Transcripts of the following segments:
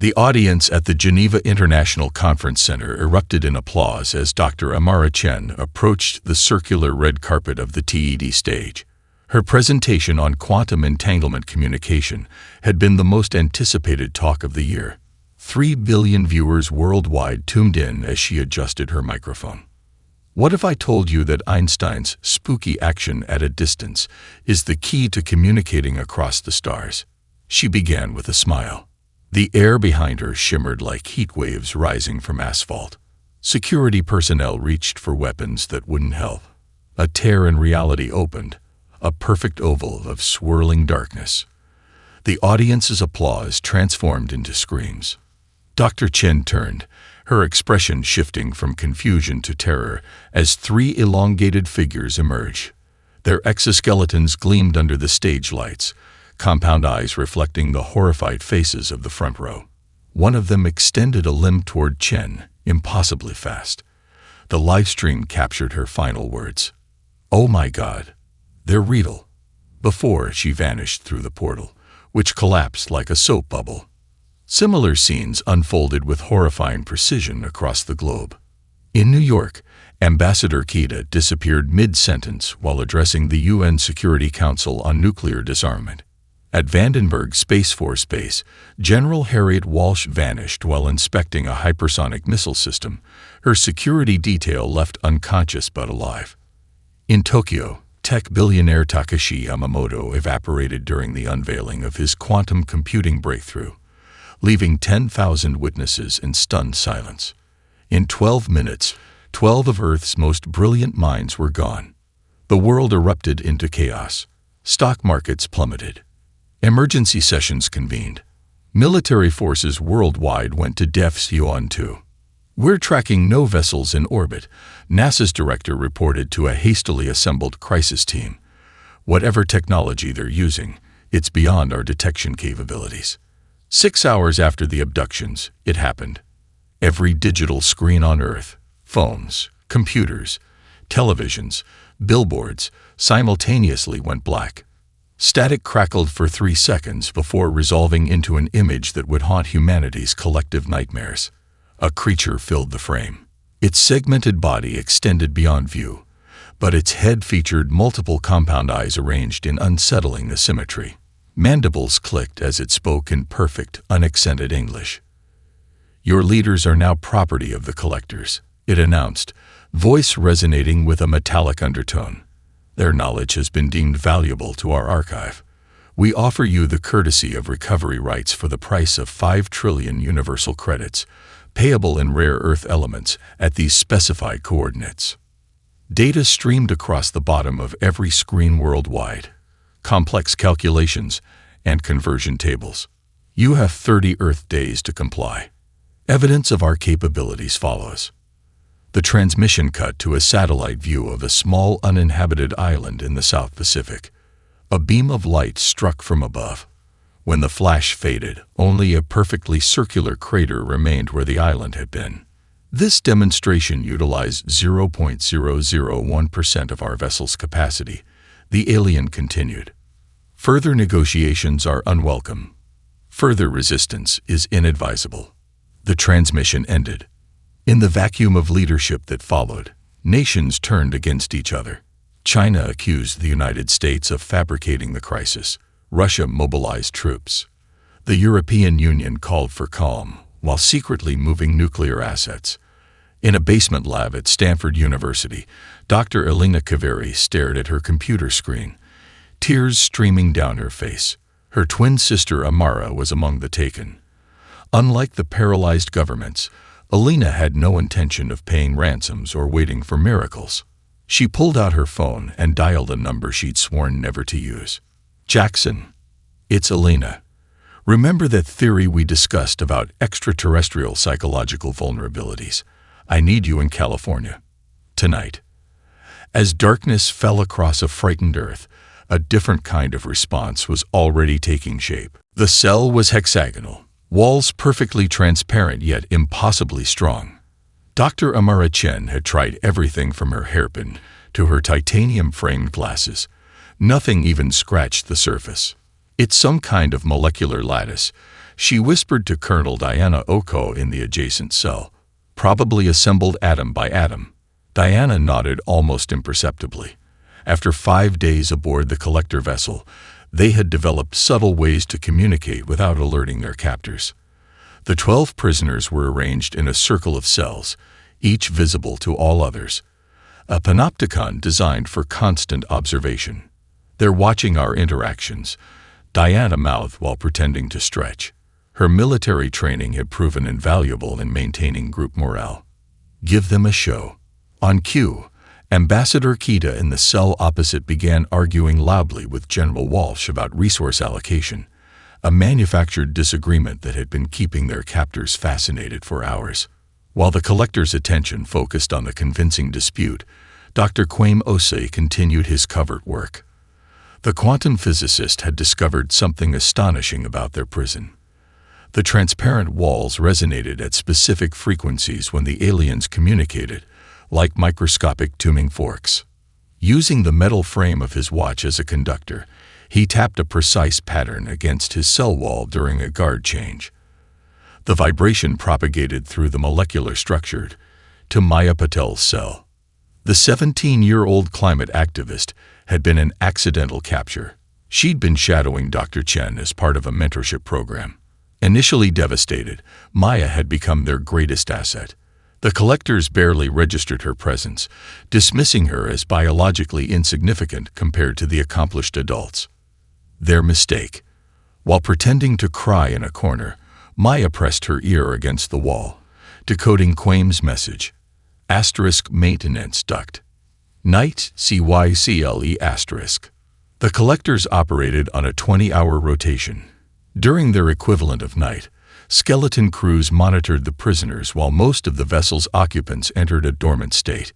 The audience at the Geneva International Conference Center erupted in applause as Dr. Amara Chen approached the circular red carpet of the TED stage. Her presentation on quantum entanglement communication had been the most anticipated talk of the year. 3 billion viewers worldwide tuned in as she adjusted her microphone. What if I told you that Einstein's spooky action at a distance is the key to communicating across the stars? She began with a smile. The air behind her shimmered like heat waves rising from asphalt. Security personnel reached for weapons that wouldn't help. A tear in reality opened, a perfect oval of swirling darkness. The audience's applause transformed into screams. Dr. Chen turned, her expression shifting from confusion to terror as 3 elongated figures emerged. Their exoskeletons gleamed under the stage lights, compound eyes reflecting the horrified faces of the front row. One of them extended a limb toward Chen, impossibly fast. The live stream captured her final words. "Oh my God, they're real," before she vanished through the portal, which collapsed like a soap bubble. Similar scenes unfolded with horrifying precision across the globe. In New York, Ambassador Kida disappeared mid-sentence while addressing the UN Security Council on nuclear disarmament. At Vandenberg Space Force Base, General Harriet Walsh vanished while inspecting a hypersonic missile system, her security detail left unconscious but alive. In Tokyo, tech billionaire Takashi Yamamoto evaporated during the unveiling of his quantum computing breakthrough, leaving 10,000 witnesses in stunned silence. In 12 minutes, 12 of Earth's most brilliant minds were gone. The world erupted into chaos. Stock markets plummeted. Emergency sessions convened. Military forces worldwide went to DEF's Yuan 2. "We're tracking no vessels in orbit," NASA's director reported to a hastily assembled crisis team. "Whatever technology they're using, it's beyond our detection capabilities." 6 hours after the abductions, it happened. Every digital screen on Earth, phones, computers, televisions, billboards, simultaneously went black. Static crackled for 3 seconds before resolving into an image that would haunt humanity's collective nightmares. A creature filled the frame. Its segmented body extended beyond view, but its head featured multiple compound eyes arranged in unsettling asymmetry. Mandibles clicked as it spoke in perfect, unaccented English. "Your leaders are now property of the collectors," it announced, voice resonating with a metallic undertone. "Their knowledge has been deemed valuable to our archive. We offer you the courtesy of recovery rights for the price of 5 trillion universal credits, payable in rare earth elements at these specified coordinates." Data streamed across the bottom of every screen worldwide. Complex calculations and conversion tables. "You have 30 Earth days to comply." Evidence of our capabilities follows. The transmission cut to a satellite view of a small uninhabited island in the South Pacific. A beam of light struck from above. When the flash faded, only a perfectly circular crater remained where the island had been. This demonstration utilized 0.001% of our vessel's capacity, the alien continued. "Further negotiations are unwelcome. Further resistance is inadvisable." The transmission ended. In the vacuum of leadership that followed, nations turned against each other. China accused the United States of fabricating the crisis. Russia mobilized troops. The European Union called for calm, while secretly moving nuclear assets. In a basement lab at Stanford University, Dr. Elena Kaveri stared at her computer screen, tears streaming down her face. Her twin sister Amara was among the taken. Unlike the paralyzed governments, Elena had no intention of paying ransoms or waiting for miracles. She pulled out her phone and dialed a number she'd sworn never to use. "Jackson, it's Elena. Remember that theory we discussed about extraterrestrial psychological vulnerabilities? I need you in California. Tonight." As darkness fell across a frightened Earth, a different kind of response was already taking shape. The cell was hexagonal, walls perfectly transparent yet impossibly strong. Dr. Amara Chen had tried everything from her hairpin to her titanium-framed glasses. Nothing even scratched the surface. "It's some kind of molecular lattice," She whispered to Colonel Diana Oko in the adjacent cell, "Probably assembled atom by atom." Diana nodded almost imperceptibly. After 5 days aboard the collector vessel, they had developed subtle ways to communicate without alerting their captors. The 12 prisoners were arranged in a circle of cells, each visible to all others, a panopticon designed for constant observation. "They're watching our interactions," Diana mouthed while pretending to stretch. Her military training had proven invaluable in maintaining group morale. "Give them a show." On cue, Ambassador Kita in the cell opposite began arguing loudly with General Walsh about resource allocation, a manufactured disagreement that had been keeping their captors fascinated for hours. While the collector's attention focused on the convincing dispute, Dr. Kwame Osei continued his covert work. The quantum physicist had discovered something astonishing about their prison. The transparent walls resonated at specific frequencies when the aliens communicated, like microscopic tuning forks. Using the metal frame of his watch as a conductor, he tapped a precise pattern against his cell wall during a guard change. The vibration propagated through the molecular structure to Maya Patel's cell. The 17-year-old climate activist had been an accidental capture. She'd been shadowing Dr. Chen as part of a mentorship program. Initially devastated, Maya had become their greatest asset. The collectors barely registered her presence, dismissing her as biologically insignificant compared to the accomplished adults. Their mistake. While pretending to cry in a corner, Maya pressed her ear against the wall, decoding Kwame's message. * maintenance duct. Night CYCLE*. The collectors operated on a 20-hour rotation. During their equivalent of night, skeleton crews monitored the prisoners while most of the vessel's occupants entered a dormant state.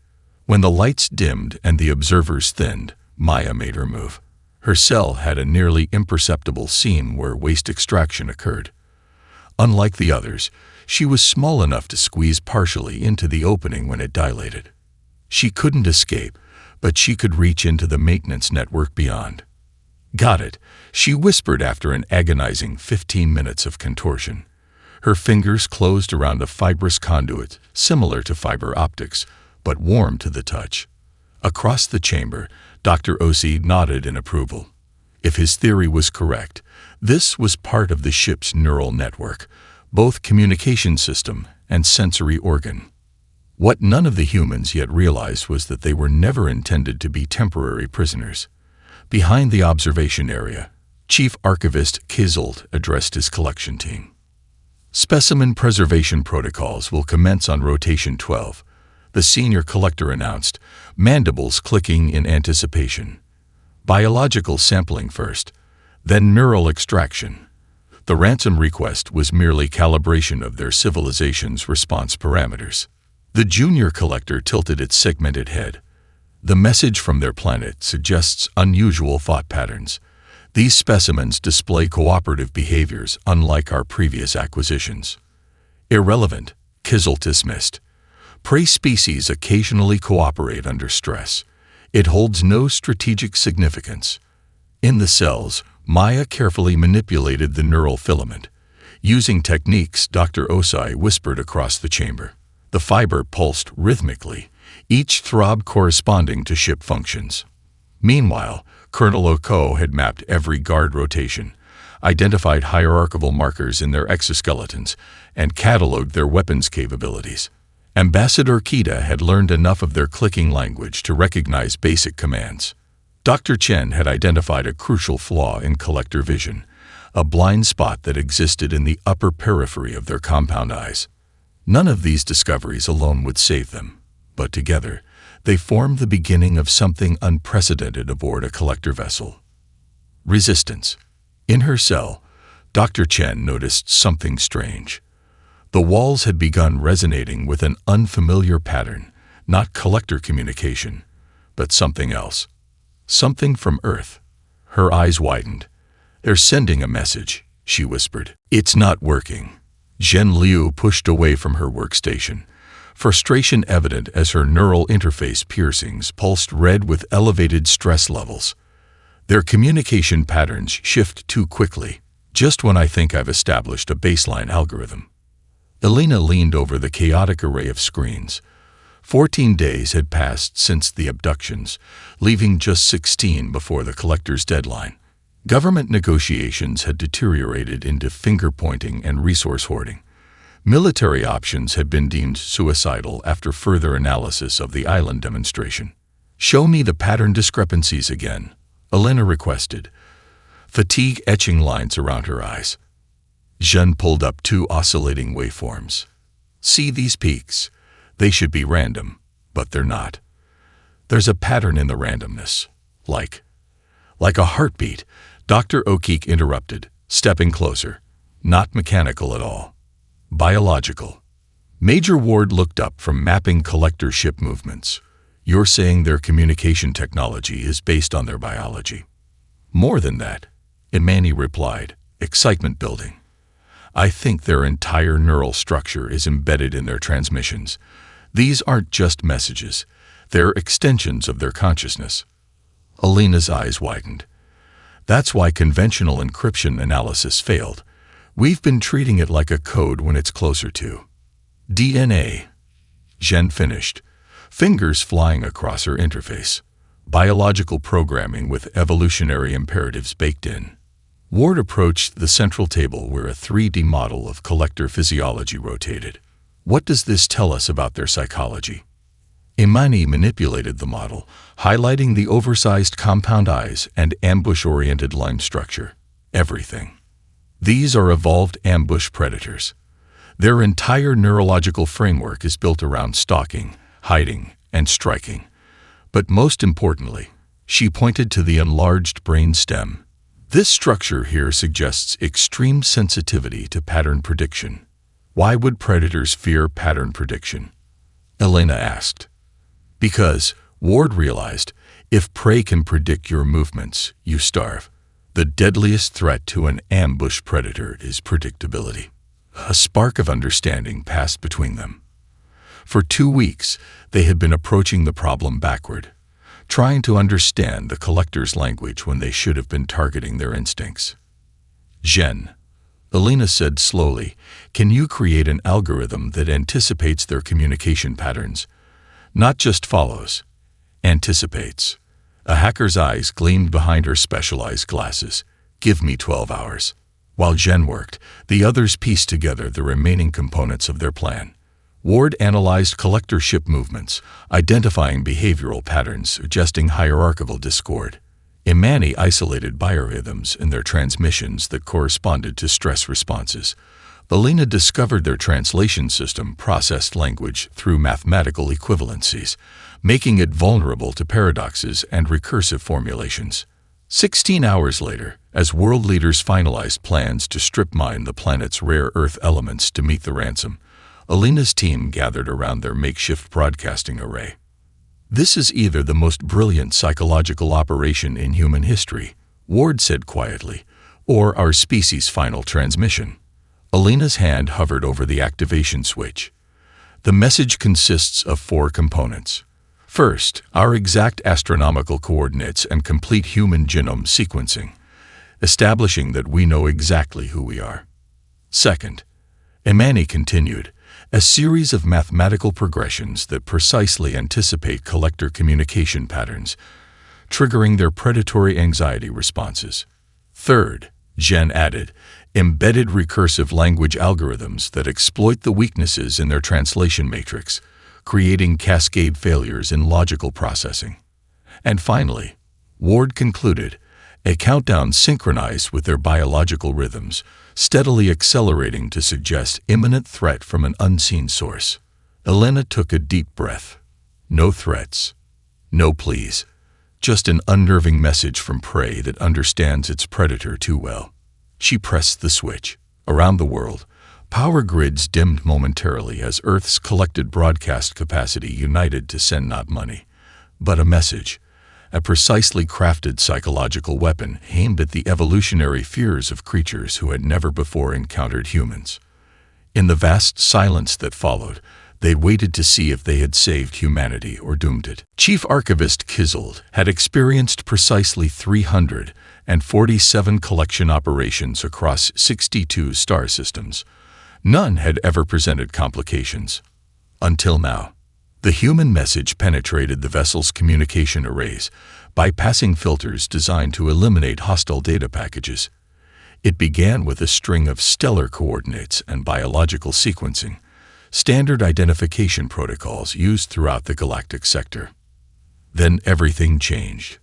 When the lights dimmed and the observers thinned, Maya made her move. Her cell had a nearly imperceptible seam where waste extraction occurred. Unlike the others, she was small enough to squeeze partially into the opening when it dilated. She couldn't escape, but she could reach into the maintenance network beyond. "Got it," she whispered after an agonizing 15 minutes of contortion. Her fingers closed around a fibrous conduit, similar to fiber optics, but warm to the touch. Across the chamber, Dr. Osei nodded in approval. If his theory was correct, this was part of the ship's neural network, both communication system and sensory organ. What none of the humans yet realized was that they were never intended to be temporary prisoners. Behind the observation area, Chief Archivist Kizold addressed his collection team. "Specimen preservation protocols will commence on rotation 12, the senior collector announced, mandibles clicking in anticipation. "Biological sampling first, then neural extraction." The ransom request was merely calibration of their civilization's response parameters. The junior collector tilted its segmented head. "The message from their planet suggests unusual thought patterns. These specimens display cooperative behaviors unlike our previous acquisitions." "Irrelevant," Kizel dismissed. "Prey species occasionally cooperate under stress. It holds no strategic significance." In the cells, Maya carefully manipulated the neural filament. Using techniques Dr. Osei whispered across the chamber. The fiber pulsed rhythmically, each throb corresponding to ship functions. Meanwhile, Colonel Oko had mapped every guard rotation, identified hierarchical markers in their exoskeletons, and cataloged their weapons capabilities. Ambassador Kita had learned enough of their clicking language to recognize basic commands. Dr. Chen had identified a crucial flaw in collector vision, a blind spot that existed in the upper periphery of their compound eyes. None of these discoveries alone would save them, but together, they formed the beginning of something unprecedented aboard a collector vessel. Resistance. In her cell, Dr. Chen noticed something strange. The walls had begun resonating with an unfamiliar pattern, not collector communication, but something else. Something from Earth. Her eyes widened. "They're sending a message," she whispered. "It's not working." Zhen Liu pushed away from her workstation, frustration evident as her neural interface piercings pulsed red with elevated stress levels. "Their communication patterns shift too quickly." Just when I think I've established a baseline algorithm. Elena leaned over the chaotic array of screens. 14 days had passed since the abductions, leaving just 16 before the collector's deadline. Government negotiations had deteriorated into finger-pointing and resource hoarding. Military options had been deemed suicidal after further analysis of the island demonstration. "Show me the pattern discrepancies again," Elena requested, fatigue etching lines around her eyes. Jeanne pulled up 2 oscillating waveforms. "See these peaks? They should be random, but they're not. There's a pattern in the randomness. Like a heartbeat," Dr. O'Keefe interrupted, stepping closer. "Not mechanical at all. Biological." Major Ward looked up from mapping collector ship movements. "You're saying their communication technology is based on their biology?" "More than that," Imani replied, excitement building. "I think their entire neural structure is embedded in their transmissions. These aren't just messages. They're extensions of their consciousness." Elena's eyes widened. "That's why conventional encryption analysis failed. We've been treating it like a code when it's closer to DNA." Jeanne finished, fingers flying across her interface. "Biological programming with evolutionary imperatives baked in." Ward approached the central table where a 3D model of collector physiology rotated. "What does this tell us about their psychology?" Imani manipulated the model, highlighting the oversized compound eyes and ambush-oriented line structure. "Everything. These are evolved ambush predators. Their entire neurological framework is built around stalking, hiding, and striking. But most importantly," she pointed to the enlarged brain stem, "this structure here suggests extreme sensitivity to pattern prediction." "Why would predators fear pattern prediction?" Elena asked. "Because," Ward realized, "if prey can predict your movements, you starve. The deadliest threat to an ambush predator is predictability." A spark of understanding passed between them. For 2 weeks, they had been approaching the problem backward, trying to understand the collector's language when they should have been targeting their instincts. "Jeanne," Elena said slowly, "can you create an algorithm that anticipates their communication patterns? Not just follows, anticipates." A hacker's eyes gleamed behind her specialized glasses. "Give me 12 hours." While Jeanne worked, the others pieced together the remaining components of their plan. Ward analyzed collector ship movements, identifying behavioral patterns suggesting hierarchical discord. Imani isolated biorhythms in their transmissions that corresponded to stress responses. Elena discovered their translation system processed language through mathematical equivalencies, making it vulnerable to paradoxes and recursive formulations. 16 hours later, as world leaders finalized plans to strip mine the planet's rare earth elements to meet the ransom, Elena's team gathered around their makeshift broadcasting array. "This is either the most brilliant psychological operation in human history," Ward said quietly, "or our species' final transmission." Elena's hand hovered over the activation switch. "The message consists of 4 components. First, our exact astronomical coordinates and complete human genome sequencing, establishing that we know exactly who we are. Second," Imani continued, "a series of mathematical progressions that precisely anticipate collector communication patterns, triggering their predatory anxiety responses. Third," Jeanne added, "embedded recursive language algorithms that exploit the weaknesses in their translation matrix, creating cascade failures in logical processing. And finally," Ward concluded, "a countdown synchronized with their biological rhythms, steadily accelerating to suggest imminent threat from an unseen source." Elena took a deep breath. No threats. No pleas. Just an unnerving message from prey that understands its predator too well. She pressed the switch. Around the world, power grids dimmed momentarily as Earth's collected broadcast capacity united to send not money, but a message. A precisely crafted psychological weapon aimed at the evolutionary fears of creatures who had never before encountered humans. In the vast silence that followed, They waited to see if they had saved humanity or doomed it. Chief Archivist Kizold had experienced precisely 347 collection operations across 62 star systems. None had ever presented complications. Until now. The human message penetrated the vessel's communication arrays, bypassing filters designed to eliminate hostile data packages. It began with a string of stellar coordinates and biological sequencing, standard identification protocols used throughout the galactic sector. Then everything changed.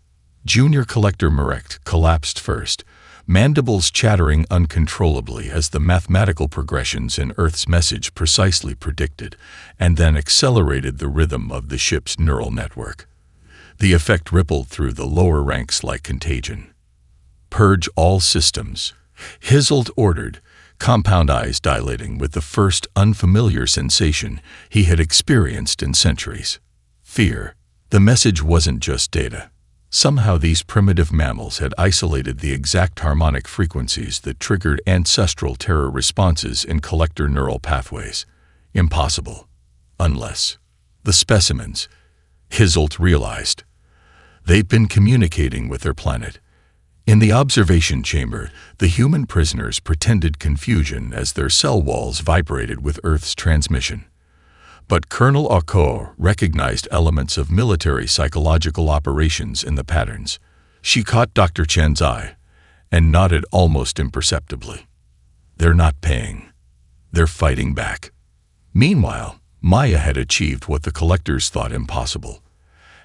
Junior Collector Marek collapsed first, mandibles chattering uncontrollably as the mathematical progressions in Earth's message precisely predicted, and then accelerated the rhythm of the ship's neural network. The effect rippled through the lower ranks like contagion. "Purge all systems," Kizold ordered, compound eyes dilating with the first unfamiliar sensation he had experienced in centuries. Fear. The message wasn't just data. Somehow these primitive mammals had isolated the exact harmonic frequencies that triggered ancestral terror responses in collector neural pathways. Impossible. Unless. The specimens, Kizold realized. They'd been communicating with their planet. In the observation chamber, the human prisoners pretended confusion as their cell walls vibrated with Earth's transmission. But Colonel Orcs recognized elements of military psychological operations in the patterns. She caught Dr. Chen's eye and nodded almost imperceptibly. "They're not paying. They're fighting back." Meanwhile, Maya had achieved what the collectors thought impossible.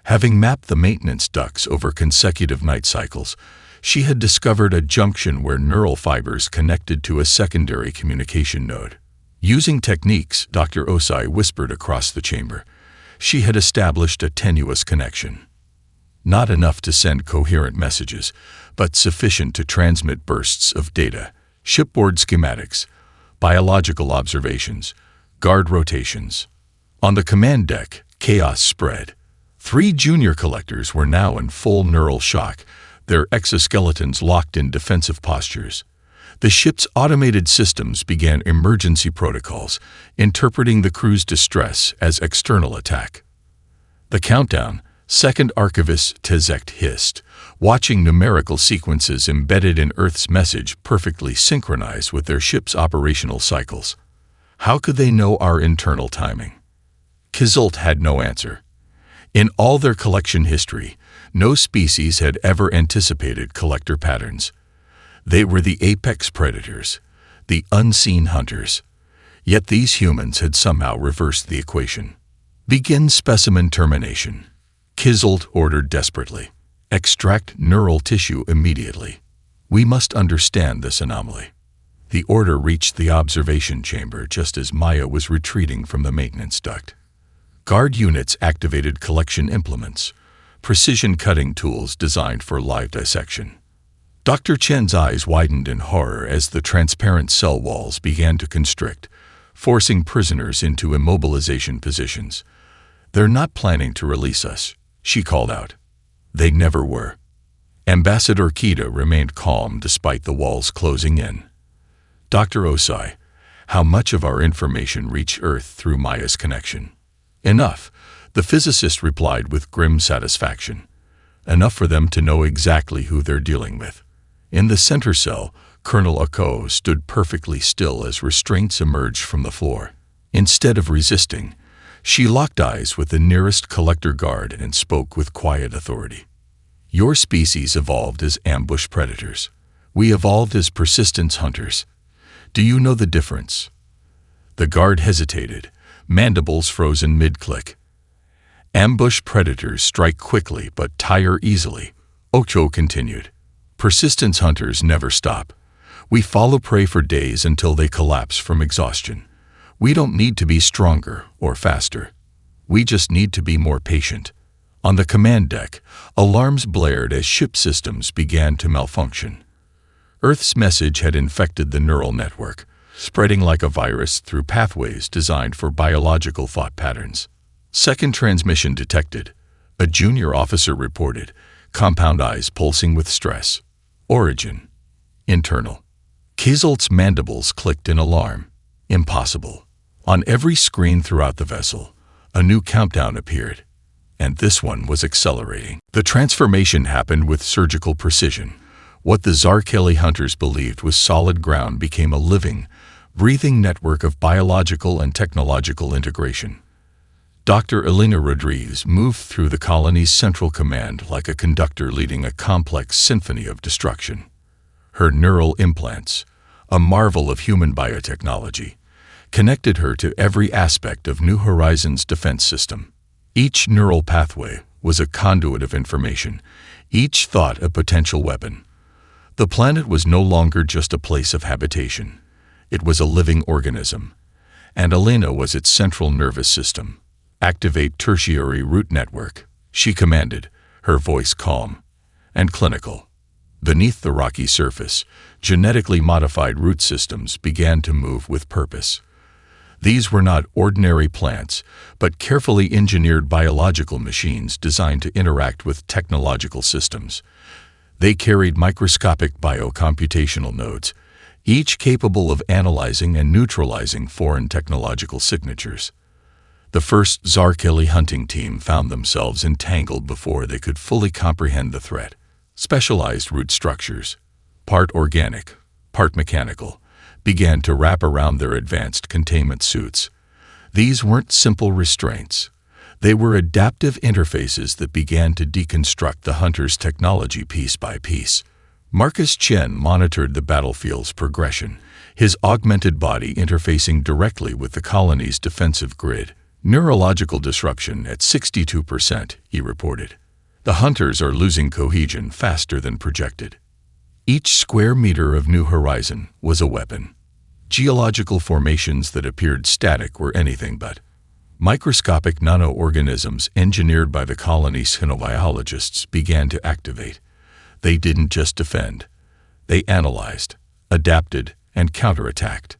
Having mapped the maintenance ducts over consecutive night cycles, she had discovered a junction where neural fibers connected to a secondary communication node. Using techniques Dr. Osai whispered across the chamber, she had established a tenuous connection. Not enough to send coherent messages, but sufficient to transmit bursts of data, shipboard schematics, biological observations, guard rotations. On the command deck, chaos spread. 3 junior collectors were now in full neural shock, their exoskeletons locked in defensive postures. The ship's automated systems began emergency protocols, interpreting the crew's distress as external attack. The countdown, Second Archivist Tezekt hissed, watching numerical sequences embedded in Earth's message perfectly synchronize with their ship's operational cycles. How could they know our internal timing? Kizold had no answer. In all their collection history, no species had ever anticipated collector patterns. They were the apex predators, the unseen hunters. Yet these humans had somehow reversed the equation. "Begin specimen termination," Kizold ordered desperately. "Extract neural tissue immediately. We must understand this anomaly." The order reached the observation chamber just as Maya was retreating from the maintenance duct. Guard units activated collection implements, precision cutting tools designed for live dissection. Dr. Chen's eyes widened in horror as the transparent cell walls began to constrict, forcing prisoners into immobilization positions. "They're not planning to release us," she called out. They never were. Ambassador Kida remained calm despite the walls closing in. "Dr. Osai, how much of our information reached Earth through Maya's connection?" "Enough," the physicist replied with grim satisfaction. "Enough for them to know exactly who they're dealing with." In the center cell, Colonel Orcs stood perfectly still as restraints emerged from the floor. Instead of resisting, she locked eyes with the nearest collector guard and spoke with quiet authority. "Your species evolved as ambush predators. We evolved as persistence hunters. Do you know the difference?" The guard hesitated, mandibles frozen mid-click. "Ambush predators strike quickly but tire easily," Ocho continued. "Persistence hunters never stop. We follow prey for days until they collapse from exhaustion. We don't need to be stronger or faster. We just need to be more patient." On the command deck, alarms blared as ship systems began to malfunction. Earth's message had infected the neural network, spreading like a virus through pathways designed for biological thought patterns. "Second transmission detected," a junior officer reported, compound eyes pulsing with stress. "Origin. Internal." Kizold's mandibles clicked in alarm. "Impossible. On every screen throughout the vessel, a new countdown appeared, and this one was accelerating. The transformation happened with surgical precision. What the Zarkeli hunters believed was solid ground became a living, breathing network of biological and technological integration. Dr. Elena Rodriguez moved through the colony's central command like a conductor leading a complex symphony of destruction. Her neural implants, a marvel of human biotechnology, connected her to every aspect of New Horizons' defense system. Each neural pathway was a conduit of information, each thought a potential weapon. The planet was no longer just a place of habitation. It was a living organism, and Elena was its central nervous system. "Activate tertiary root network," she commanded, her voice calm and clinical. Beneath the rocky surface, genetically modified root systems began to move with purpose. These were not ordinary plants, but carefully engineered biological machines designed to interact with technological systems. They carried microscopic biocomputational nodes, each capable of analyzing and neutralizing foreign technological signatures. The first Zarkeli hunting team found themselves entangled before they could fully comprehend the threat. Specialized root structures, part organic, part mechanical, began to wrap around their advanced containment suits. These weren't simple restraints. They were adaptive interfaces that began to deconstruct the hunter's technology piece by piece. Marcus Chen monitored the battlefield's progression, his augmented body interfacing directly with the colony's defensive grid. "Neurological disruption at 62%, he reported. "The hunters are losing cohesion faster than projected." Each square meter of New Horizon was a weapon. Geological formations that appeared static were anything but. Microscopic nano-organisms engineered by the colony's xenobiologists began to activate. They didn't just defend. They analyzed, adapted, and counterattacked.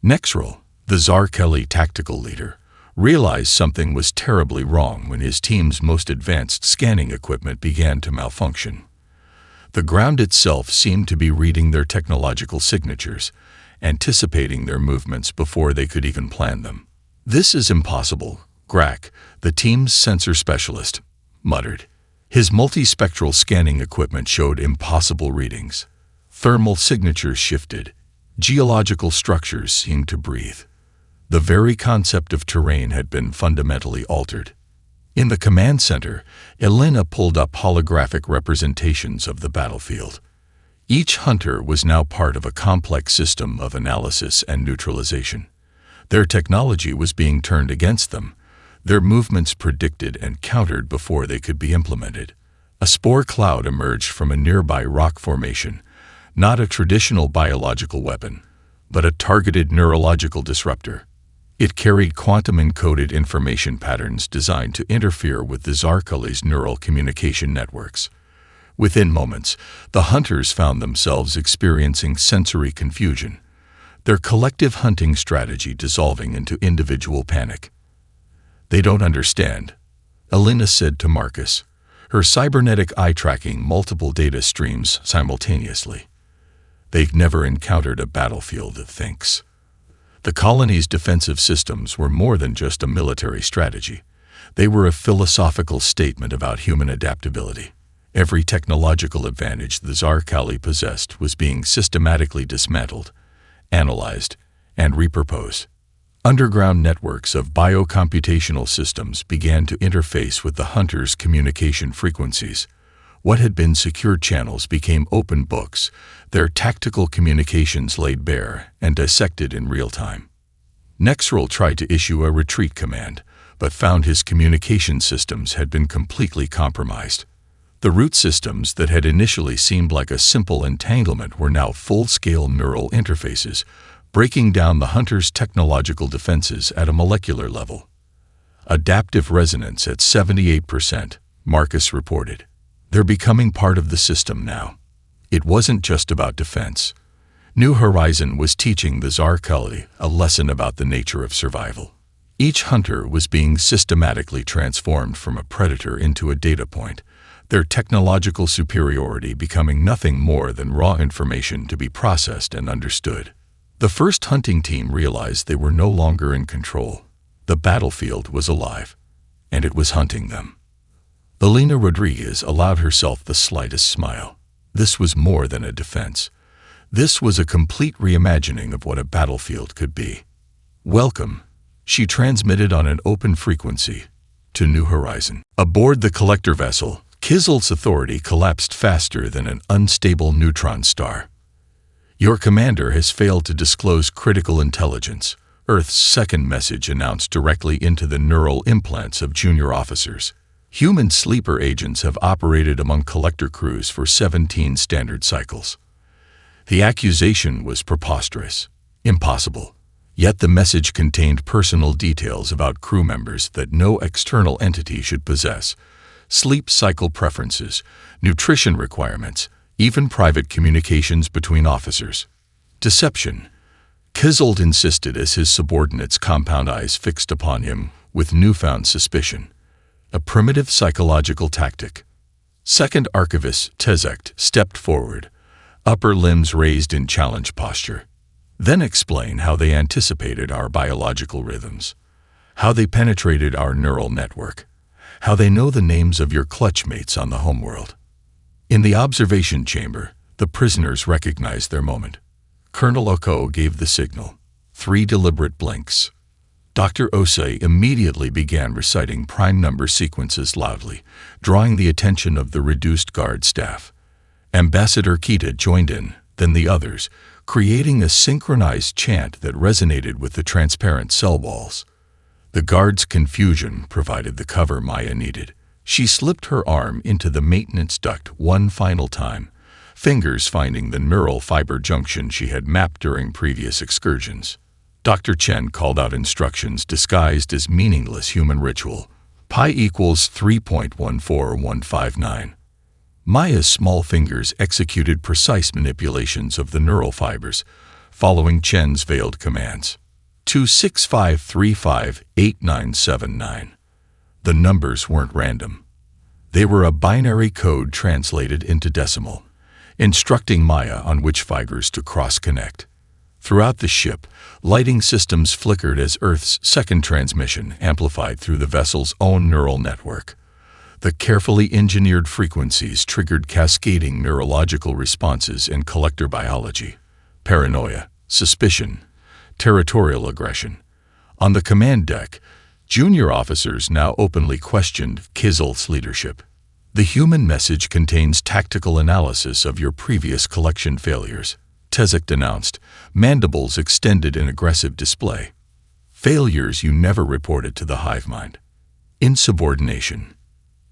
Nexrel, the Zarkeli tactical leader, realized something was terribly wrong when his team's most advanced scanning equipment began to malfunction. The ground itself seemed to be reading their technological signatures, anticipating their movements before they could even plan them. "This is impossible," Grak, the team's sensor specialist, muttered. His multispectral scanning equipment showed impossible readings. Thermal signatures shifted. Geological structures seemed to breathe. The very concept of terrain had been fundamentally altered. In the command center, Elena pulled up holographic representations of the battlefield. Each hunter was now part of a complex system of analysis and neutralization. Their technology was being turned against them, their movements predicted and countered before they could be implemented. A spore cloud emerged from a nearby rock formation, not a traditional biological weapon, but a targeted neurological disruptor. It carried quantum-encoded information patterns designed to interfere with the Zarkeli's neural communication networks. Within moments, the hunters found themselves experiencing sensory confusion, their collective hunting strategy dissolving into individual panic. "They don't understand," Elena said to Marcus, her cybernetic eye tracking multiple data streams simultaneously. "They've never encountered a battlefield that thinks." The colony's defensive systems were more than just a military strategy. They were a philosophical statement about human adaptability. Every technological advantage the Zarkeli possessed was being systematically dismantled, analyzed, and repurposed. Underground networks of biocomputational systems began to interface with the hunters' communication frequencies. What had been secure channels became open books, their tactical communications laid bare and dissected in real time. Nexrel tried to issue a retreat command, but found his communication systems had been completely compromised. The root systems that had initially seemed like a simple entanglement were now full-scale neural interfaces, breaking down the hunter's technological defenses at a molecular level. "Adaptive resonance at 78%, Marcus reported. "They're becoming part of the system now." It wasn't just about defense. New Horizon was teaching the Zarkeli a lesson about the nature of survival. Each hunter was being systematically transformed from a predator into a data point, their technological superiority becoming nothing more than raw information to be processed and understood. The first hunting team realized they were no longer in control. The battlefield was alive, and it was hunting them. Elena Rodriguez allowed herself the slightest smile. This was more than a defense. This was a complete reimagining of what a battlefield could be. "Welcome," she transmitted on an open frequency, "to New Horizon." Aboard the collector vessel, Kizel's authority collapsed faster than an unstable neutron star. "Your commander has failed to disclose critical intelligence," Earth's second message announced directly into the neural implants of junior officers. "Human sleeper agents have operated among collector crews for 17 standard cycles." The accusation was preposterous, impossible. Yet the message contained personal details about crew members that no external entity should possess: sleep cycle preferences, nutrition requirements, even private communications between officers. Deception. Kizel insisted as his subordinates' compound eyes fixed upon him with newfound suspicion. A primitive psychological tactic. Second Archivist Tezect stepped forward, upper limbs raised in challenge posture. "Then explain how they anticipated our biological rhythms, how they penetrated our neural network, how they know the names of your clutchmates on the homeworld." In the observation chamber, the prisoners recognized their moment. Colonel Oko gave the signal. 3 deliberate blinks. Dr. Osei immediately began reciting prime number sequences loudly, drawing the attention of the reduced guard staff. Ambassador Kita joined in, then the others, creating a synchronized chant that resonated with the transparent cell walls. The guard's confusion provided the cover Maya needed. She slipped her arm into the maintenance duct one final time, fingers finding the neural fiber junction she had mapped during previous excursions. Dr. Chen called out instructions disguised as meaningless human ritual. Pi equals 3.14159. Maya's small fingers executed precise manipulations of the neural fibers, following Chen's veiled commands. 265358979. The numbers weren't random. They were a binary code translated into decimal, instructing Maya on which fibers to cross-connect. Throughout the ship, lighting systems flickered as Earth's second transmission amplified through the vessel's own neural network. The carefully engineered frequencies triggered cascading neurological responses in collector biology: paranoia, suspicion, territorial aggression. On the command deck, junior officers now openly questioned Kizel's leadership. "The human message contains tactical analysis of your previous collection failures," Tezect announced, mandibles extended in aggressive display. "Failures you never reported to the hive mind." Insubordination.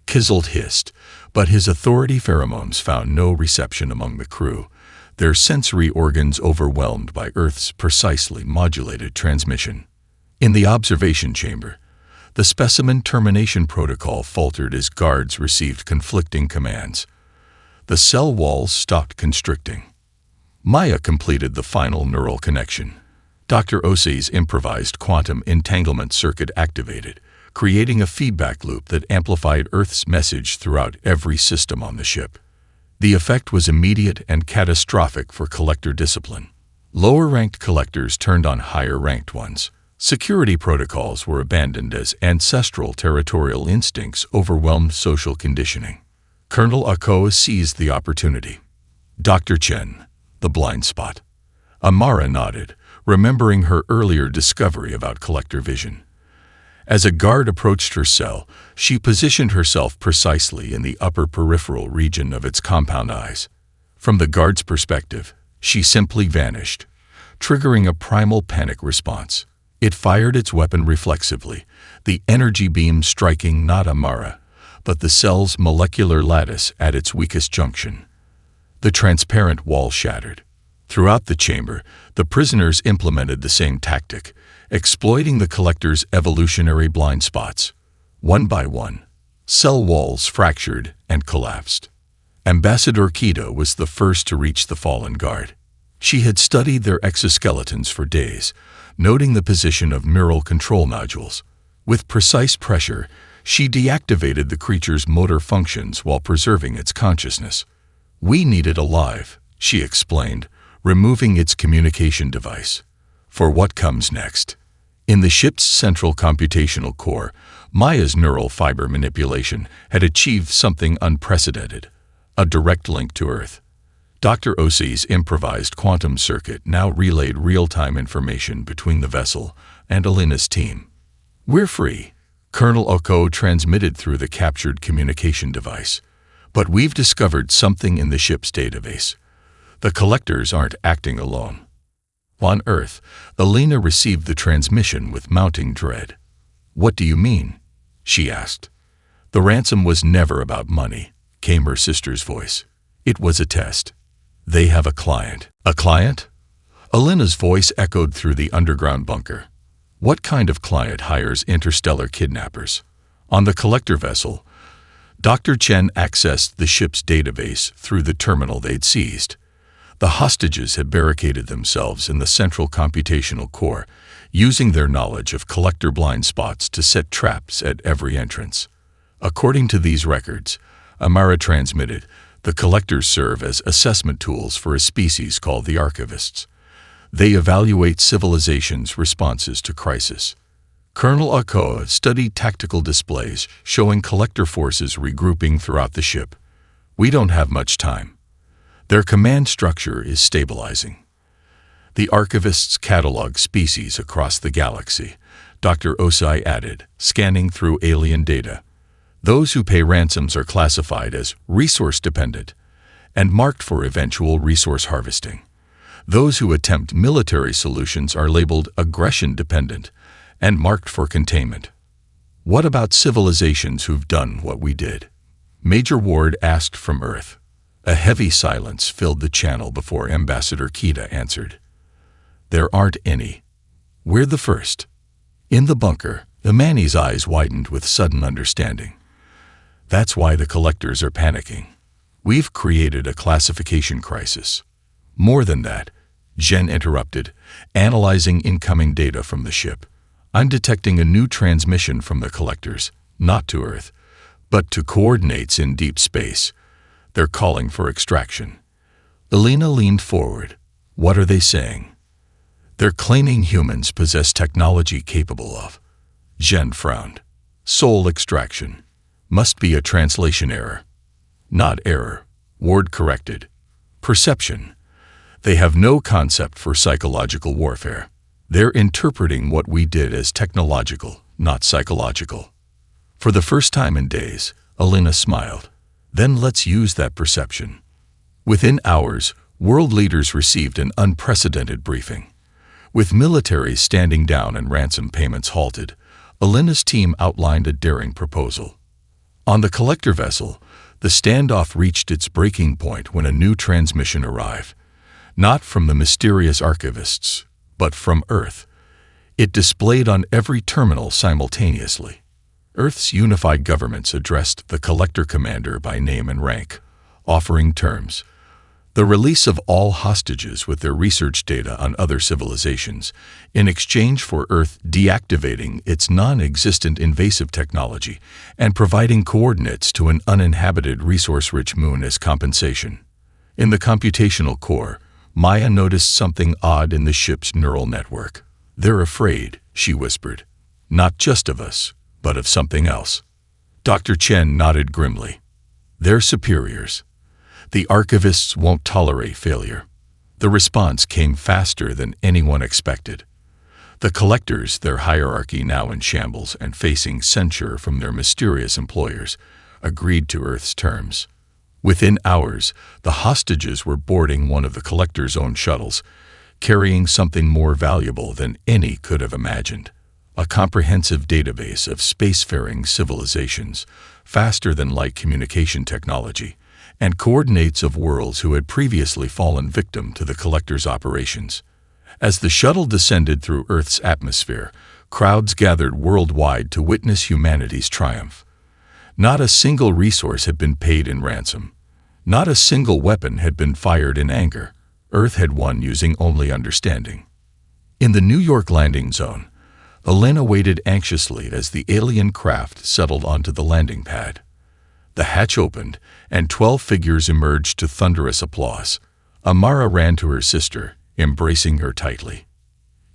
Kizel hissed, but his authority pheromones found no reception among the crew, their sensory organs overwhelmed by Earth's precisely modulated transmission. In the observation chamber, the specimen termination protocol faltered as guards received conflicting commands. The cell walls stopped constricting. Maya completed the final neural connection. Dr. Osei's improvised quantum entanglement circuit activated, creating a feedback loop that amplified Earth's message throughout every system on the ship. The effect was immediate and catastrophic for collector discipline. Lower-ranked collectors turned on higher-ranked ones. Security protocols were abandoned as ancestral territorial instincts overwhelmed social conditioning. Colonel Akoa seized the opportunity. "Dr. Chen, the blind spot." Amara nodded, remembering her earlier discovery about collector vision. As a guard approached her cell, she positioned herself precisely in the upper peripheral region of its compound eyes. From the guard's perspective, she simply vanished, triggering a primal panic response. It fired its weapon reflexively, the energy beam striking not Amara, but the cell's molecular lattice at its weakest junction. The transparent wall shattered. Throughout the chamber, the prisoners implemented the same tactic, exploiting the collector's evolutionary blind spots. One by one, cell walls fractured and collapsed. Ambassador Kita was the first to reach the fallen guard. She had studied their exoskeletons for days, noting the position of neural control nodules. With precise pressure, she deactivated the creature's motor functions while preserving its consciousness. "We need it alive," she explained, removing its communication device. For what comes next? In the ship's central computational core, Maya's neural fiber manipulation had achieved something unprecedented, a direct link to Earth. Dr. Osi's improvised quantum circuit now relayed real-time information between the vessel and Alina's team. "We're free," Colonel Oko transmitted through the captured communication device. "But we've discovered something in the ship's database. The collectors aren't acting alone." On Earth, Alina received the transmission with mounting dread. "What do you mean?" she asked. "The ransom was never about money," came her sister's voice. "It was a test. They have a client." "A client?" Alina's voice echoed through the underground bunker. "What kind of client hires interstellar kidnappers?" On the collector vessel, Dr. Chen accessed the ship's database through the terminal they'd seized. The hostages had barricaded themselves in the central computational core, using their knowledge of collector blind spots to set traps at every entrance. According to these records, Amara transmitted, the collectors serve as assessment tools for a species called the Archivists. They evaluate civilizations' responses to crisis. Colonel Okoa studied tactical displays showing collector forces regrouping throughout the ship. "We don't have much time. Their command structure is stabilizing." The Archivists catalog species across the galaxy, Dr. Osai added, scanning through alien data. "Those who pay ransoms are classified as resource-dependent and marked for eventual resource harvesting. Those who attempt military solutions are labeled aggression-dependent and marked for containment." "What about civilizations who've done what we did?" Major Ward asked from Earth. A heavy silence filled the channel before Ambassador Kita answered. "There aren't any. We're the first." In the bunker, Imani's eyes widened with sudden understanding. "That's why the collectors are panicking. We've created a classification crisis." "More than that," Jen interrupted, analyzing incoming data from the ship. "I'm detecting a new transmission from the collectors, not to Earth, but to coordinates in deep space. They're calling for extraction." Alina leaned forward. "What are they saying?" "They're claiming humans possess technology capable of." Jen frowned. "Soul extraction. Must be a translation error." "Not error," Ward corrected. "Perception. They have no concept for psychological warfare. They're interpreting what we did as technological, not psychological." For the first time in days, Alina smiled. "Then let's use that perception." Within hours, world leaders received an unprecedented briefing. With militaries standing down and ransom payments halted, Alina's team outlined a daring proposal. On the collector vessel, the standoff reached its breaking point when a new transmission arrived. Not from the mysterious archivists, but from Earth. It displayed on every terminal simultaneously. Earth's unified governments addressed the collector commander by name and rank, offering terms. The release of all hostages with their research data on other civilizations, in exchange for Earth deactivating its non-existent invasive technology and providing coordinates to an uninhabited resource-rich moon as compensation. In the computational core, Maya noticed something odd in the ship's neural network. "They're afraid," she whispered. "Not just of us, but of something else." Dr. Chen nodded grimly. "They're superiors. The archivists won't tolerate failure." The response came faster than anyone expected. The collectors, their hierarchy now in shambles and facing censure from their mysterious employers, agreed to Earth's terms. Within hours, the hostages were boarding one of the collectors' own shuttles, carrying something more valuable than any could have imagined. A comprehensive database of spacefaring civilizations, faster-than-light communication technology, and coordinates of worlds who had previously fallen victim to the collector's operations. As the shuttle descended through Earth's atmosphere, crowds gathered worldwide to witness humanity's triumph. Not a single resource had been paid in ransom. Not a single weapon had been fired in anger. Earth had won using only understanding. In the New York landing zone, Elena waited anxiously as the alien craft settled onto the landing pad. The hatch opened, and 12 figures emerged to thunderous applause. Amara ran to her sister, embracing her tightly.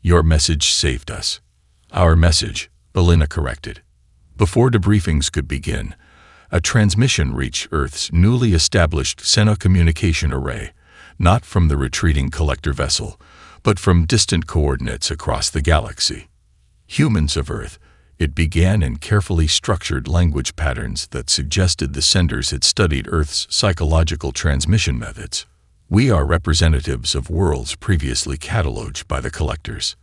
"Your message saved us." "Our message," Belina corrected. Before debriefings could begin, a transmission reached Earth's newly established Sena communication array, not from the retreating collector vessel, but from distant coordinates across the galaxy. "Humans of Earth," it began in carefully structured language patterns that suggested the senders had studied Earth's psychological transmission methods. "We are representatives of worlds previously cataloged by the collectors.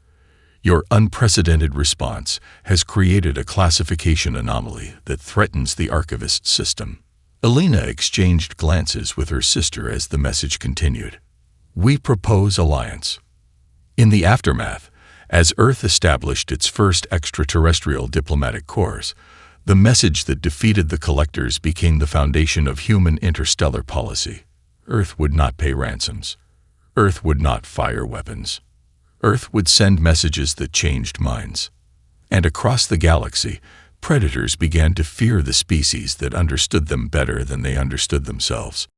Your unprecedented response has created a classification anomaly that threatens the archivist system." Elena exchanged glances with her sister as the message continued. "We propose alliance." In the aftermath, as Earth established its first extraterrestrial diplomatic corps, the message that defeated the collectors became the foundation of human interstellar policy. Earth would not pay ransoms. Earth would not fire weapons. Earth would send messages that changed minds. And across the galaxy, predators began to fear the species that understood them better than they understood themselves.